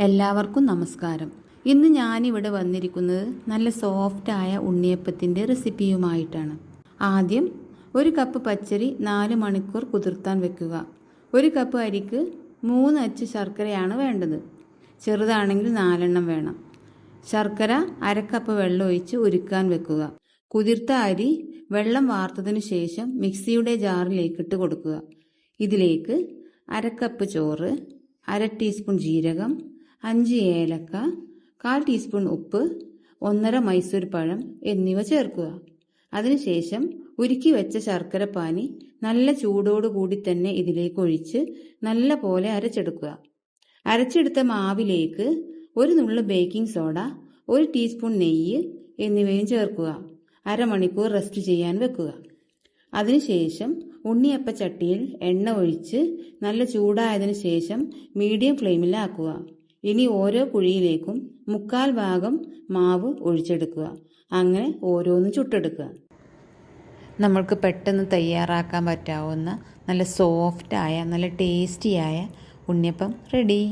എല്ലാവർക്കും നമസ്കാരം. ഇന്ന് ഞാനിവിടെ വന്നിരിക്കുന്നത് നല്ല സോഫ്റ്റായ ഉണ്ണിയപ്പത്തിൻ്റെ റെസിപ്പിയുമായിട്ടാണ്. ആദ്യം ഒരു കപ്പ് പച്ചരി 4 മണിക്കൂർ കുതിർത്താൻ വെക്കുക. ഒരു കപ്പ് അരിക്ക് 3 അച്ച് ശർക്കരയാണ് വേണ്ടത്. ചെറുതാണെങ്കിൽ 4 എണ്ണം വേണം. ശർക്കര അരക്കപ്പ് വെള്ളം ഒഴിച്ച് ഉരുക്കാൻ വെക്കുക. കുതിർത്ത അരി വെള്ളം വാർത്തതിനു ശേഷം മിക്സിയുടെ ജാറിലേക്ക് ഇട്ട് കൊടുക്കുക. ഇതിലേക്ക് അരക്കപ്പ് ചോറ്, 1/2 ടീസ്പൂൺ ജീരകം, 5 ഏലക്ക, 1/4 ടീസ്പൂൺ ഉപ്പ്, 1/2 മൈസൂർ പഴം എന്നിവ ചേർക്കുക. അതിനുശേഷം ഉരുക്കി വെച്ച ശർക്കര പാനി നല്ല ചൂടോടുകൂടി തന്നെ ഇതിലേക്ക് ഒഴിച്ച് നല്ല പോലെ അരച്ചെടുക്കുക. അരച്ചെടുത്ത മാവിലേക്ക് ഒരു നുള്ളു ബേക്കിംഗ് സോഡ, 1 ടീസ്പൂൺ നെയ്യ് എന്നിവയും ചേർക്കുക. അരമണിക്കൂർ റെസ്റ്റ് ചെയ്യാൻ വെക്കുക. അതിനുശേഷം ഉണ്ണിയപ്പ ചട്ടിയിൽ എണ്ണ ഒഴിച്ച് നല്ല ചൂടായതിനു ശേഷം മീഡിയം ഫ്ലെയിമിലാക്കുക. ഇനി ഓരോ കുഴിയിലേക്കും 1/4 ഭാഗം മാവ് ഒഴിച്ചെടുക്കുക. അങ്ങനെ ഓരോന്ന് ചുട്ടെടുക്കുക. നമ്മൾക്ക് പെട്ടെന്ന് തയ്യാറാക്കാൻ പറ്റാവുന്ന നല്ല സോഫ്റ്റായ നല്ല ടേസ്റ്റിയായ ഉണ്ണിയപ്പം റെഡി.